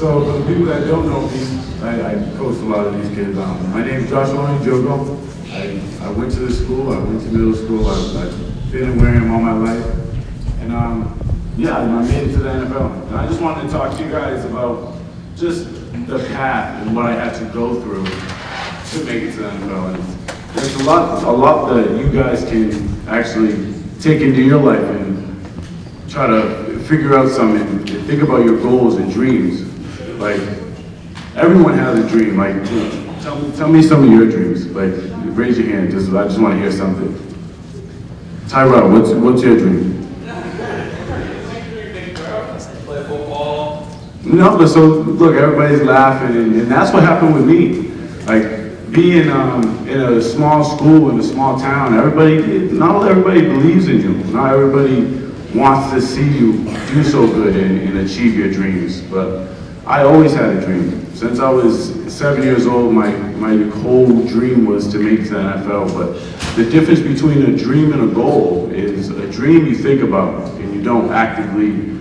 So for the people that don't know me, I coach a lot of these kids. My name is Josh Onujiogu. I went to this school, I went to middle school, I've been in Wareham all my life. And yeah, I made it to the NFL. And I just wanted to talk to you guys about just the path and what I had to go through to make it to the NFL. And there's a lot that you guys can actually take into your life and try to figure out something and think about your goals and dreams. Like, everyone has a dream. Like, tell me some of your dreams. Like, raise your hand. I just want to hear something. Tyrell, what's your dream? Play football. No, but so look, everybody's laughing, and that's what happened with me. Like, being in a small school in a small town, not everybody believes in you. Not everybody wants to see you do so good and achieve your dreams. But I always had a dream. Since I was 7 years old, my whole dream was to make it to the NFL. But the difference between a dream and a goal is a dream you think about and you don't actively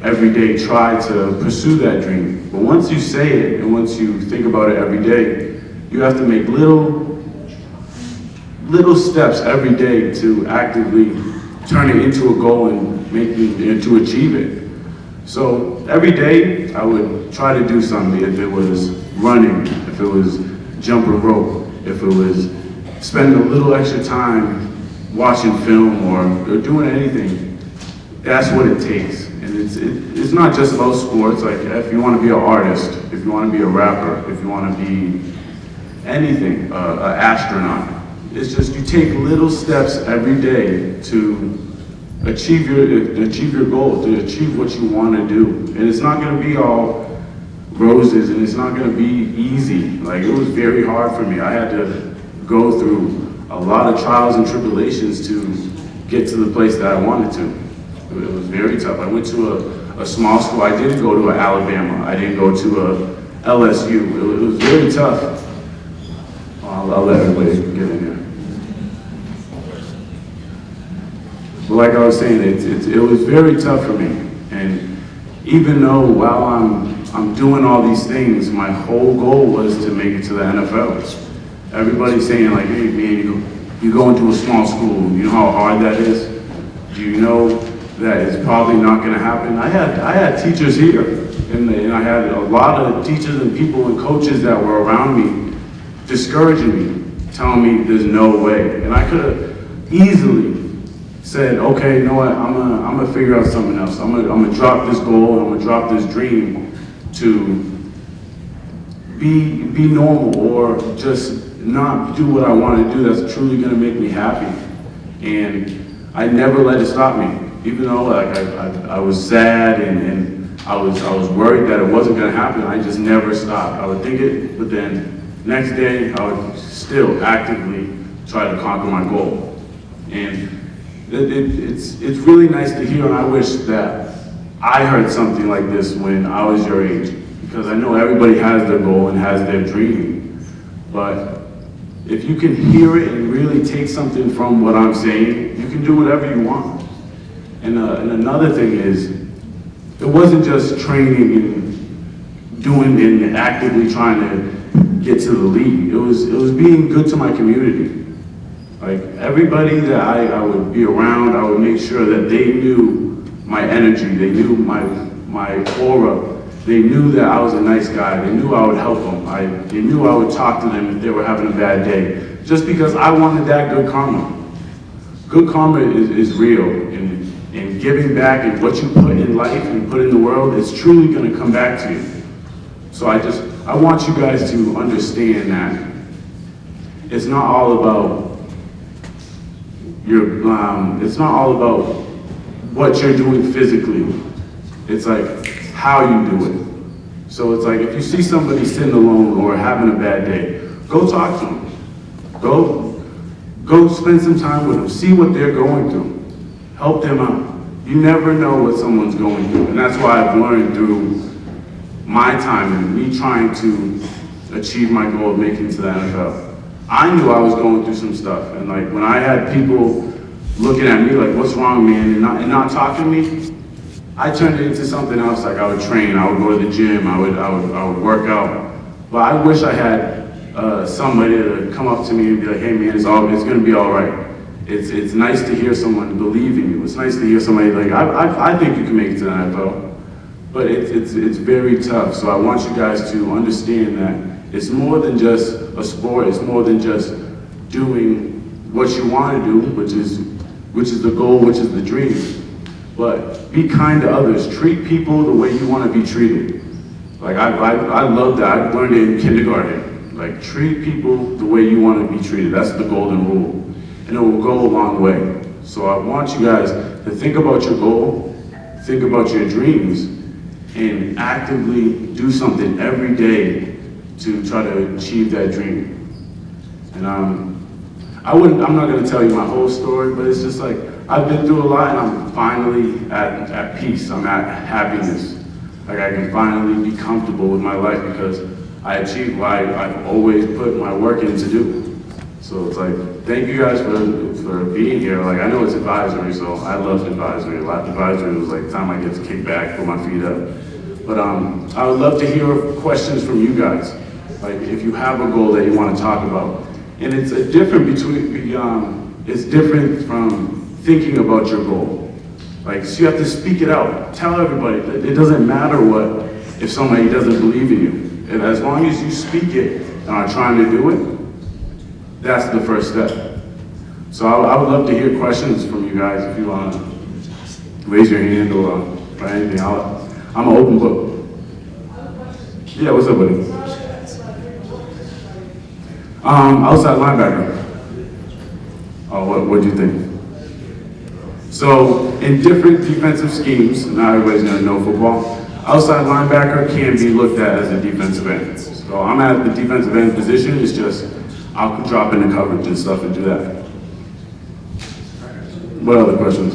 every day try to pursue that dream. But once you say it and once you think about it every day, you have to make little steps every day to actively turn it into a goal and to achieve it. So every day I would try to do something, if it was running, if it was jumping rope, if it was spending a little extra time watching film or doing anything. That's what it takes. And it's not just about sports. Like, if you want to be an artist, if you want to be a rapper, if you want to be anything, an astronaut, it's just you take little steps every day to achieve your goal, to achieve what you want to do. And it's not going to be all roses, and it's not going to be easy. Like, it was very hard for me. I had to go through a lot of trials and tribulations to get to the place that I wanted to. It was very tough. I went to a small school. I didn't go to Alabama. I didn't go to a LSU. It was very tough. I'll let everybody get in here. But like I was saying, it was very tough for me. And even though while I'm doing all these things, my whole goal was to make it to the NFL. Everybody's saying, like, hey man, you go into a small school, you know how hard that is? Do you know that it's probably not going to happen? I had teachers here, and I had a lot of teachers and people and coaches that were around me discouraging me, telling me there's no way. And I could have easily said, okay, you know what, I'm gonna figure out something else. I'm gonna drop this goal, I'm gonna drop this dream to be normal, or just not do what I want to do that's truly gonna make me happy. And I never let it stop me. Even though like I was sad and I was worried that it wasn't gonna happen, I just never stopped. I would think it, but then next day I would still actively try to conquer my goal. And it's really nice to hear, and I wish that I heard something like this when I was your age, because I know everybody has their goal and has their dream. But if you can hear it and really take something from what I'm saying, you can do whatever you want. And another thing is, it wasn't just training and doing and actively trying to get to the league. It was being good to my community. Like, everybody that I would be around, I would make sure that they knew my energy, they knew my aura, they knew that I was a nice guy, they knew I would help them, they knew I would talk to them if they were having a bad day, just because I wanted that good karma. Good karma is real, and giving back and what you put in life and put in the world is truly going to come back to you. So I want you guys to understand that it's not all about it's not all about what you're doing physically. It's like how you do it. So it's like, if you see somebody sitting alone or having a bad day, go talk to them. Go spend some time with them. See what they're going through. Help them out. You never know what someone's going through. And that's why I've learned through my time and me trying to achieve my goal of making it to the NFL. I knew I was going through some stuff, and like when I had people looking at me like, what's wrong, man, and not talking to me, I turned it into something else. Like I would train, I would go to the gym, I would work out. But I wish I had somebody to come up to me and be like, hey man, it's gonna be all right. It's nice to hear someone believe in you. It's nice to hear somebody like, I think you can make it to the NFL. But it's very tough. So I want you guys to understand that it's more than just a sport. It's more than just doing what you want to do, which is the goal, which is the dream. But be kind to others. Treat people the way you want to be treated. Like I love that. I learned it in kindergarten. Like treat people the way you want to be treated. That's the golden rule, and it will go a long way. So I want you guys to think about your goal, think about your dreams, and actively do something every day to try to achieve that dream. And I'm not going to tell you my whole story, but it's just like I've been through a lot, and I'm finally at peace. I'm at happiness. Like I can finally be comfortable with my life because I achieved what I've always put my work in to do. So it's like, thank you guys for being here. Like I know it's advisory, so I love advisory. Advisory was like the time I get to kick back, put my feet up. But I would love to hear questions from you guys. Like if you have a goal that you want to talk about. And it's it's different from thinking about your goal. Like, so you have to speak it out. Tell everybody that it doesn't matter if somebody doesn't believe in you. And as long as you speak it and are trying to do it, that's the first step. So I would love to hear questions from you guys if you want to raise your hand or anything. I'm an open book. Yeah, what's up, buddy? Outside linebacker. Oh, what do you think? So, in different defensive schemes, not everybody's going to know football, outside linebacker can be looked at as a defensive end. So I'm at the defensive end position, it's just, I'll drop into coverage and stuff and do that. What other questions?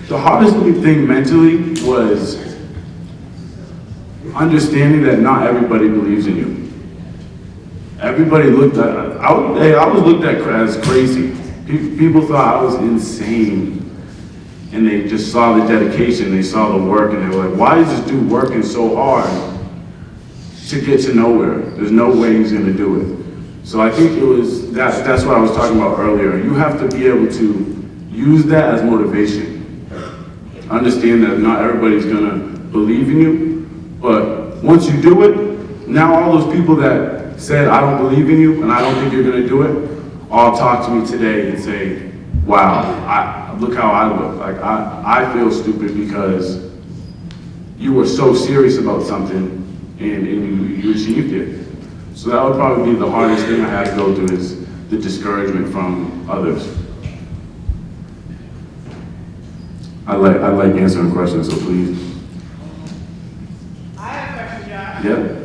The hardest thing mentally was understanding that not everybody believes in you. Everybody looked at, I was looked at as crazy. People thought I was insane. And they just saw the dedication, they saw the work, and they were like, why is this dude working so hard to get to nowhere? There's no way he's gonna do it. So I think that's what I was talking about earlier. You have to be able to use that as motivation. Understand that not everybody's gonna believe in you, but once you do it, now all those people that said, I don't believe in you and I don't think you're gonna do it, all talk to me today and say, wow, look how I look. Like I feel stupid because you were so serious about something and you achieved it. So that would probably be the hardest thing I had to go through is the discouragement from others. I like answering questions, so please. I have a question, Josh. Yeah.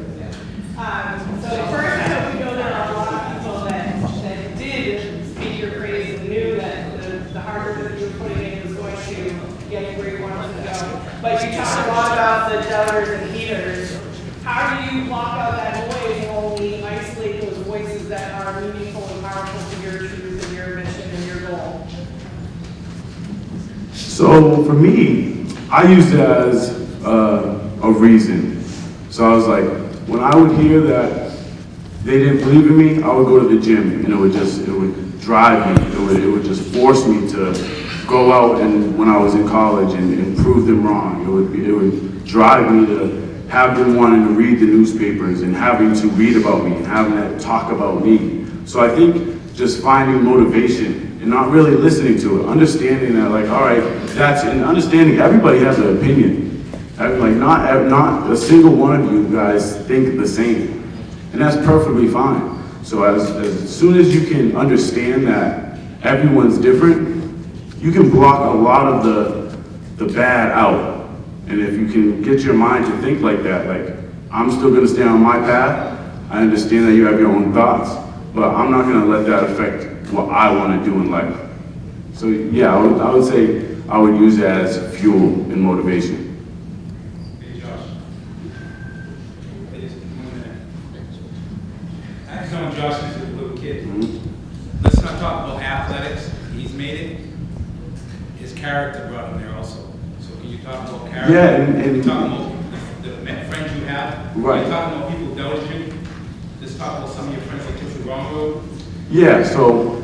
So first, I hope you know there are a lot of people that did speak your praise and knew that the hard work that you were putting in was going to get you where you wanted to go. But you talked a lot about the doubters and haters. How do you block out that noise and only isolate those voices that are meaningful and powerful to your truth and your mission and your goal? So for me, I used it as a reason. So I was like, when I would hear that they didn't believe in me, I would go to the gym, and it would drive me. It would just force me to go out and when I was in college and prove them wrong. It would drive me to have them wanting to read the newspapers and having to read about me and having to talk about me. So I think just finding motivation and not really listening to it, understanding that like, all right, and understanding everybody has an opinion. Like not a single one of you guys think the same, and that's perfectly fine. So as soon as you can understand that everyone's different, you can block a lot of the bad out. And if you can get your mind to think like that, like I'm still gonna stay on my path. I understand that you have your own thoughts, but I'm not gonna let that affect what I want to do in life. So yeah, I would say I would use it as fuel and motivation. Hey Josh. Hey, just 1 minute. I've known Josh since he was a little kid. Mm-hmm. Let's not talk about athletics. He's made it. character brought in there also. So can you talk about character? Yeah, and Talk about the friends you have. Right. You're talking about people who dealt with you. Just talk about some of your friends that took you wrong road. yeah, so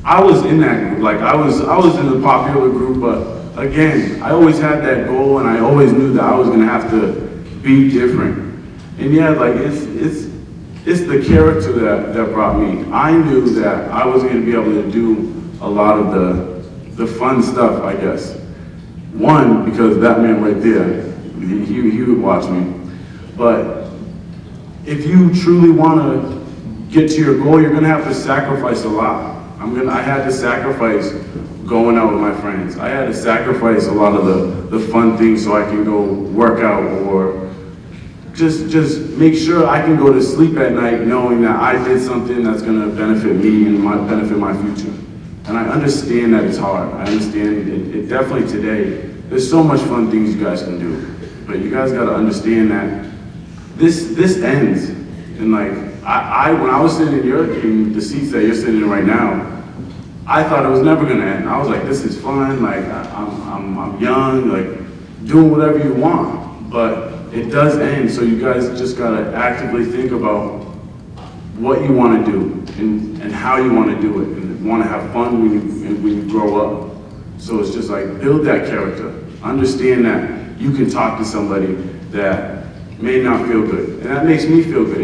I was in that group, like I was in the popular group, but again, I always had that goal and I always knew that I was gonna have to be different. And yeah, like it's the character that brought me. I knew that I was gonna be able to do a lot of the fun stuff, I guess. One, because that man right there, he would watch me. But if you truly wanna get to your goal, you're gonna have to sacrifice a lot. I had to sacrifice going out with my friends. I had to sacrifice a lot of the fun things so I can go work out or just make sure I can go to sleep at night knowing that I did something that's gonna benefit me and benefit my future. And I understand that it's hard. I understand it definitely today. There's so much fun things you guys can do. But you guys gotta understand that this ends. And like, when I was sitting in the seats that you're sitting in right now, I thought it was never gonna end. I was like, this is fun, like I'm young, like doing whatever you want. But it does end, so you guys just gotta actively think about what you wanna do and how you wanna do it. And wanna have fun when you grow up. So it's just like, build that character. Understand that you can talk to somebody that may not feel good. And that makes me feel good.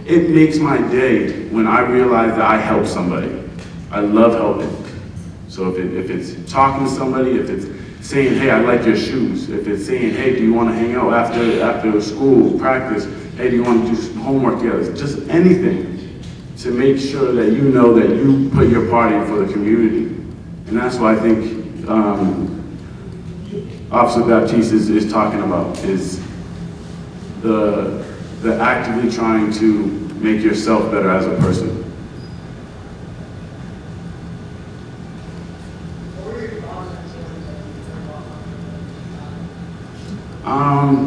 It makes my day when I realize that I helped somebody. I love helping. So if it's talking to somebody, if it's saying, hey, I like your shoes. If it's saying, hey, do you want to hang out after school, practice? Hey, do you want to do some homework together? Just anything to make sure that you know that you put your part in for the community. And that's what I think Officer Baptiste is talking about, is the actively trying to make yourself better as a person.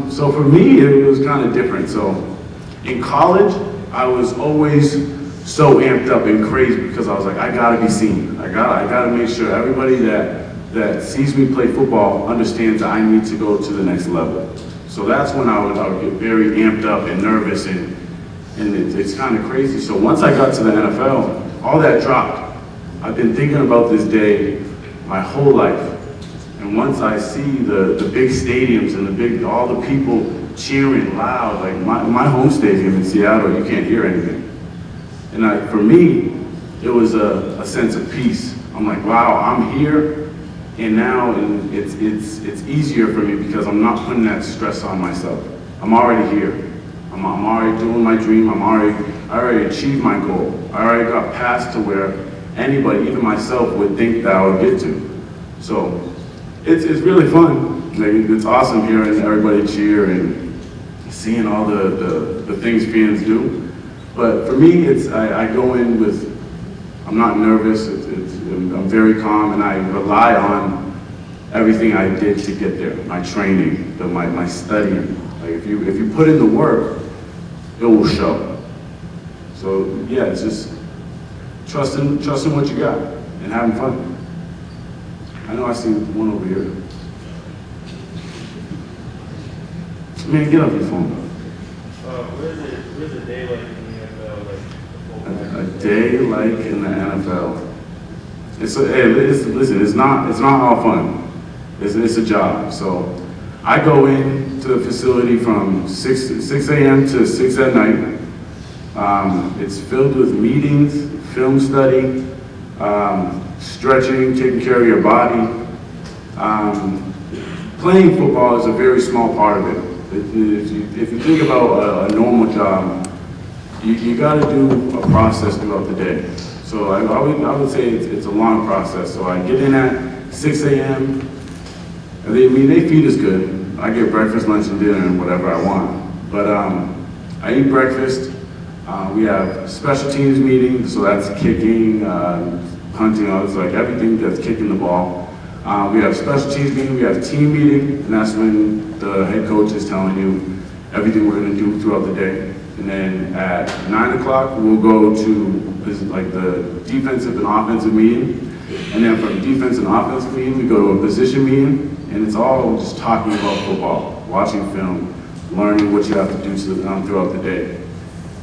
So for me, it was kind of different. So in college, I was always so amped up and crazy because I was like, I gotta be seen. I gotta make sure everybody that sees me play football understands that I need to go to the next level. So that's when I would get very amped up and nervous and it's kind of crazy. So once I got to the NFL, all that dropped. I've been thinking about this day my whole life. And once I see the big stadiums and all the people cheering loud, like my home stadium in Seattle, you can't hear anything. And for me, it was a sense of peace. I'm like, wow, I'm here, and now it's easier for me because I'm not putting that stress on myself. I'm already here. I'm already doing my dream. I already achieved my goal. I already got past to where anybody, even myself, would think that I would get to. So it's really fun. Like, it's awesome hearing everybody cheer and seeing all the things fans do. But for me, I go in with, I'm not nervous. I'm very calm, and I rely on everything I did to get there. My training, my studying. Like if you put in the work, it will show. So yeah, it's just trusting what you got and having fun. I know I see one over here. Man, get off your phone. Where's a day like in the NFL? A day like in the NFL. Listen, it's not all fun. It's a job. So I go in to the facility from 6 a.m. to 6 at night. It's filled with meetings, film study, stretching, taking care of your body. Playing football is a very small part of it. If you think about a normal job, you got to do a process throughout the day. So I would say it's a long process. So I get in at 6 a.m. and they feed us good. I get breakfast, lunch, and dinner, and whatever I want. But I eat breakfast. We have special teams meetings, so that's kicking, punting, it's like everything that's kicking the ball. We have special teams meeting, we have team meeting, and that's when the head coach is telling you everything we're gonna do throughout the day. And then at 9 o'clock, we'll go to like the defensive and offensive meeting. And then from defense and offensive meeting, we go to a position meeting, and it's all just talking about football, watching film, learning what you have to do throughout the day.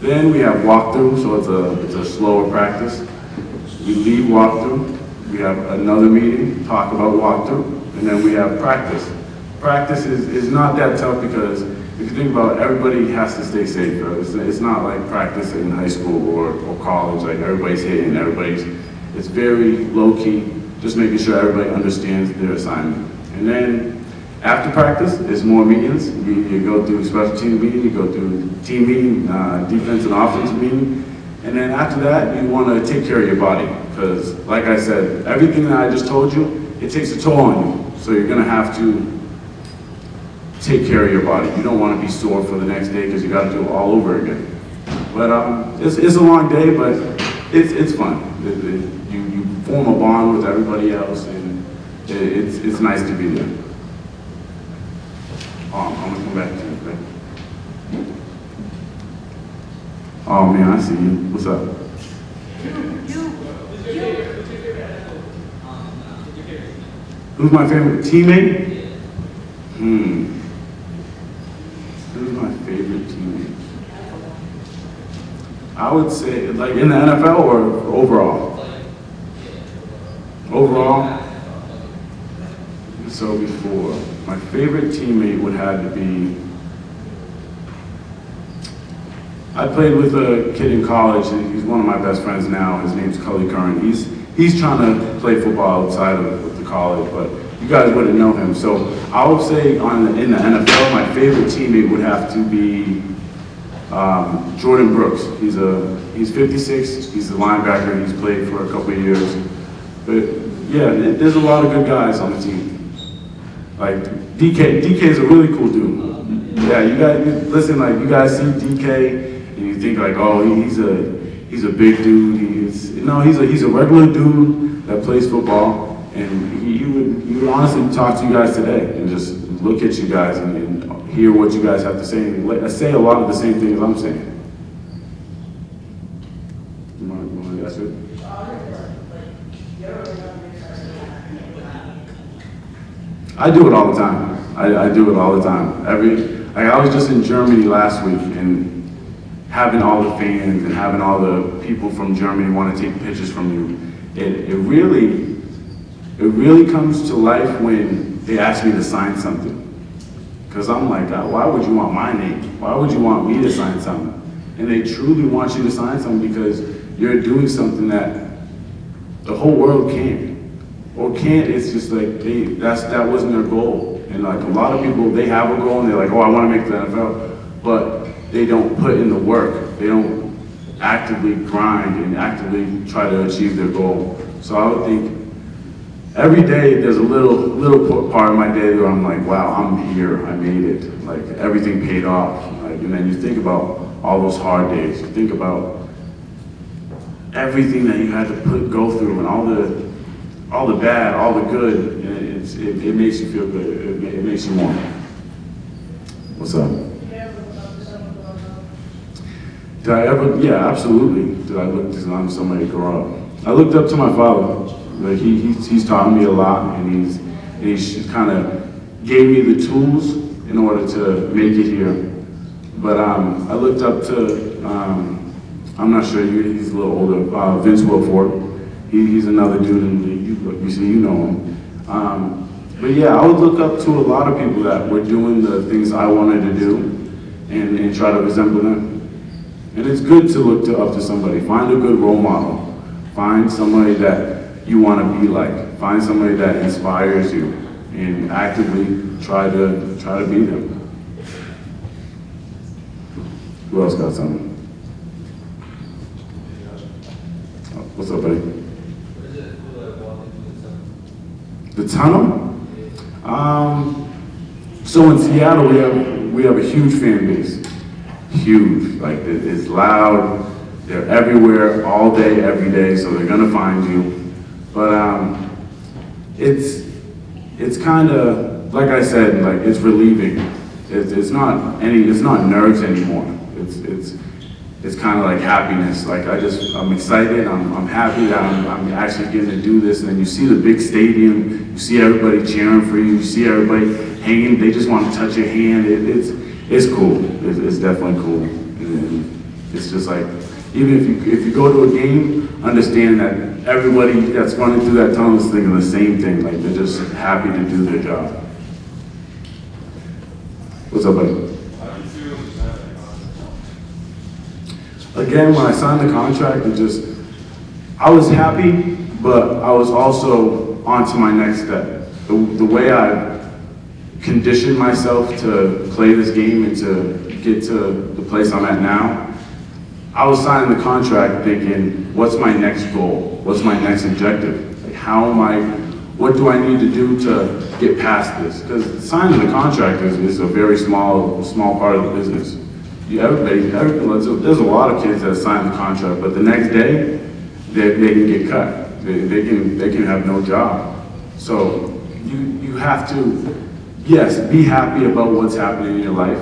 Then we have walkthrough, so it's a slower practice. We leave walkthrough, we have another meeting, talk about walkthrough, and then we have practice. Practice is not that tough because if you think about it, everybody has to stay safe. It's not like practice in high school or college, like everybody's hitting, it's very low key, just making sure everybody understands their assignment. And then after practice, there's more meetings. You go through special team meeting, you go through team meeting, defense and offensive meeting. And then after that, you want to take care of your body. Because like I said, everything that I just told you, it takes a toll on you. So you're going to have to take care of your body. You don't want to be sore for the next day because you got to do it all over again. But it's a long day, but it's fun. You form a bond with everybody else, and it's nice to be there. I'm gonna come back to you, okay? Oh man, I see you. What's up? Who's my favorite teammate? Who's my favorite teammate? I would say, like in the NFL or overall? Overall? So before, my favorite teammate would have to be, I played with a kid in college, he's one of my best friends now, his name's Cully Curran. He's trying to play football outside of the college, but you guys wouldn't know him. So I would say in the NFL, my favorite teammate would have to be Jordan Brooks. He's 56, he's a linebacker, he's played for a couple of years. But yeah, there's a lot of good guys on the team. Like DK is a really cool dude. Yeah, you guys listen. Like you guys see DK and you think like, oh, he's a big dude. He's a regular dude that plays football, and he would honestly talk to you guys today and just look at you guys and hear what you guys have to say and say a lot of the same things I'm saying. You want to ask it? I do it all the time. I do it all the time. I was just in Germany last week, and having all the fans and having all the people from Germany want to take pictures from you, it really comes to life when they ask me to sign something. Because I'm like, why would you want my name? Why would you want me to sign something? And they truly want you to sign something because you're doing something that the whole world can't. Or can't, it's just like, that wasn't their goal. And like a lot of people, they have a goal and they're like, oh, I want to make the NFL, but they don't put in the work. They don't actively grind and actively try to achieve their goal. So I would think every day there's a little part of my day where I'm like, wow, I'm here, I made it. Like everything paid off. Like, and then you think about all those hard days. You think about everything that you had to go through and all the bad, all the good, and it makes you feel good. It makes you warm. What's up? Did I ever? Yeah, absolutely. Did I look to somebody grow up? I looked up to my father. Like he's taught me a lot, and he's kind of gave me the tools in order to make it here. But I looked up to I'm not sure he's a little older. Vince Wilfork. He's another dude in the league. You know him. But yeah, I would look up to a lot of people that were doing the things I wanted to do and try to resemble them. And it's good to look up to somebody. Find a good role model. Find somebody that you want to be like. Find somebody that inspires you and actively try to be them. Who else got something? What's up, buddy? The tunnel? So in Seattle, we have a huge fan base. Huge. Like, it's loud. They're everywhere, all day, every day, so they're gonna find you. But it's kind of, like I said, like it's relieving. It's not nerves anymore. it's kind of like happiness. Like I'm excited, I'm happy that I'm actually getting to do this. And then you see the big stadium, you see everybody cheering for you, you see everybody hanging, they just want to touch your hand. It's cool, it's definitely cool. And it's just like, even if you go to a game, understand that everybody that's running through that tunnel is thinking the same thing. Like they're just happy to do their job. What's up, buddy? Again, when I signed the contract, I was happy, but I was also on to my next step. The way I conditioned myself to play this game and to get to the place I'm at now, I was signing the contract thinking, what's my next goal? What's my next objective? Like what do I need to do to get past this? Because signing the contract is a very small part of the business. There's a lot of kids that sign the contract, but the next day, they can get cut. They can have no job. So you have to, yes, be happy about what's happening in your life,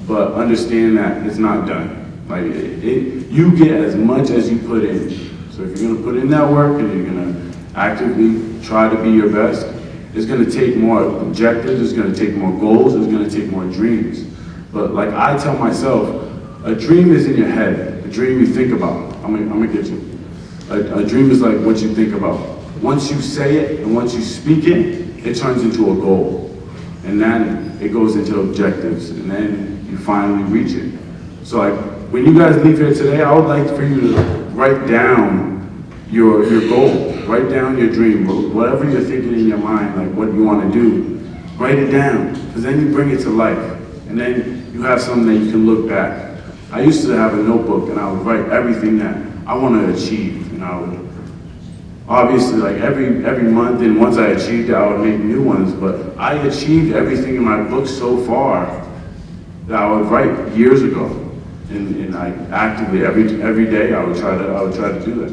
but understand that it's not done. Like you get as much as you put in. So if you're gonna put in that work and you're gonna actively try to be your best, it's gonna take more objectives, it's gonna take more goals, it's gonna take more dreams. But like I tell myself, a dream is in your head, a dream you think about. I'm gonna get you. A dream is like what you think about. Once you say it and once you speak it, it turns into a goal. And then it goes into objectives, and then you finally reach it. So like, when you guys leave here today, I would like for you to write down your goal, write down your dream, whatever you're thinking in your mind, like what you want to do, write it down, because then you bring it to life, and then you have something that you can look back. I used to have a notebook, and I would write everything that I want to achieve, and I would, obviously, like every month, and once I achieved it, I would make new ones, but I achieved everything in my book so far that I would write years ago. And I actively every day I would try to do that.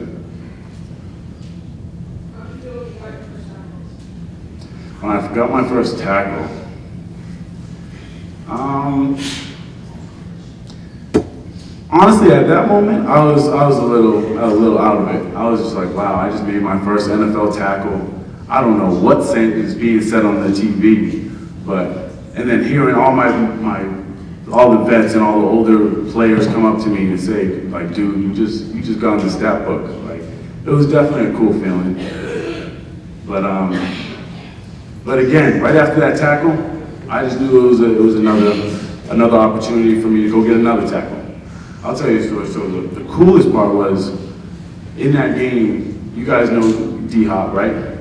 When I forgot my first tackle, honestly at that moment I was a little out of it. I was just like, wow, I just made my first NFL tackle. I don't know what is being said on the TV, and then hearing all the vets and all the older players come up to me and say, like, dude, you just got in the stat book. Like, it was definitely a cool feeling. But again, right after that tackle, I just knew it was another opportunity for me to go get another tackle. I'll tell you a story. So the coolest part was, in that game, you guys know D-Hop, right?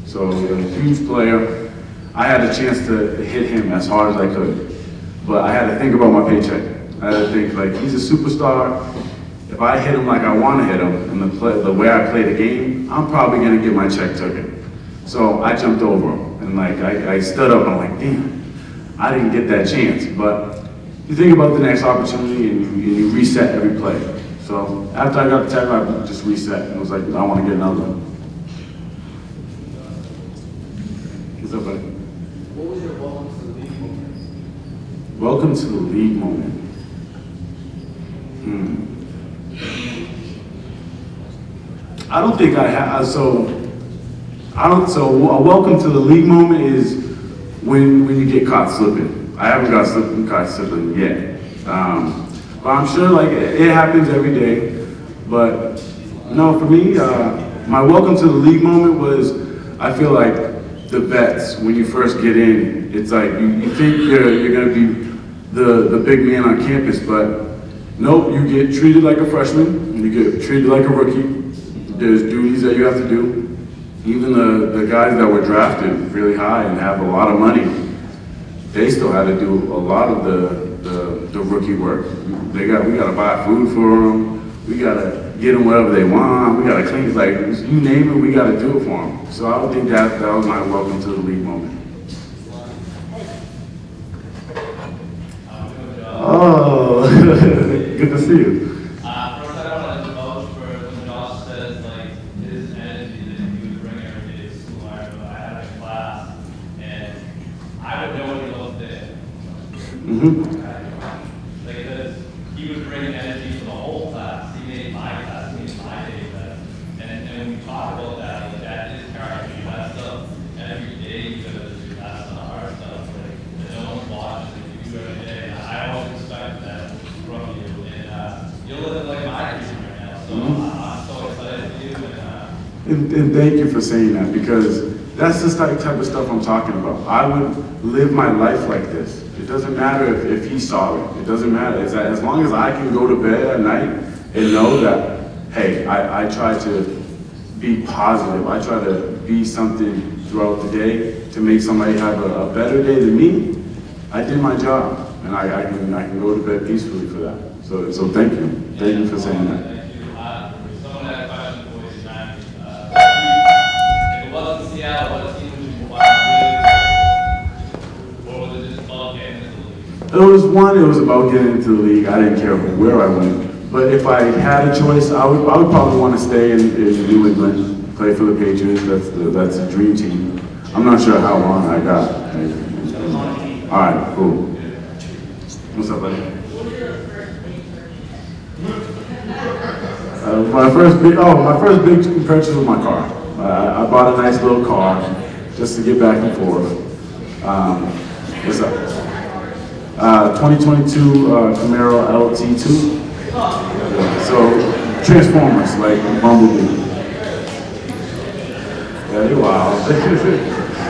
So he was a huge player. I had a chance to hit him as hard as I could. But I had to think about my paycheck. I had to think, like, he's a superstar. If I hit him like I want to hit him, and the way I play the game, I'm probably going to get my check taken. So I jumped over him, and like I stood up, and I'm like, damn, I didn't get that chance. But you think about the next opportunity, and you reset every play. So after I got the tackle, I just reset, and was like, I want to get another one. What's up, buddy? What was your welcome to the league moment? Welcome to the league moment. I don't think I have. So a welcome to the league moment is when you get caught slipping. I haven't got caught slipping yet, but I'm sure like it happens every day. But no, for me, my welcome to the league moment was, I feel like the vets, when you first get in, it's like you think you're gonna be the big man on campus, but nope, you get treated like a freshman, you get treated like a rookie. There's duties that you have to do. Even the guys that were drafted really high and have a lot of money, they still had to do a lot of the rookie work. We gotta buy food for them. We gotta get them whatever they want. We gotta clean, like, you name it, we gotta do it for them. So I would think that was my welcome to the league moment. Oh, good to see you. First, I want to vouch for when Josh says, like, his energy that he would bring every day to school. I had a class, and I would know when he wasn't there. Like, he was bringing energy for the whole time. we talk about that, like that is character, you have stuff every day, you gotta do that stuff, hard stuff, like, that no one watches, and you do every day, and I always expect that from you, and, you're living like my dream right now, so I'm so excited for you, And thank you for saying that, because that's the type of stuff I'm talking about. I would live my life like this. It doesn't matter if he saw it. It doesn't matter. It's that as long as I can go to bed at night and know that, hey, I try to be positive. I try to be something throughout the day to make somebody have a better day than me. I did my job, and I can go to bed peacefully for that. So thank you. Thank you for saying that. thank you. Someone had a question for you, Matt. If it wasn't Seattle, what team would you want to or was it just about getting into the league? It was about getting into the league. I didn't care where I went. But if I had a choice, I would probably want to stay in New England, play for the Patriots. That's a dream team. I'm not sure how long I got. All right, cool. What's up, buddy? My first big purchase was my car. I bought a nice little car just to get back and forth. What's up? 2022 Camaro LT2. So Transformers, like Bumblebee. Yeah, they're wild.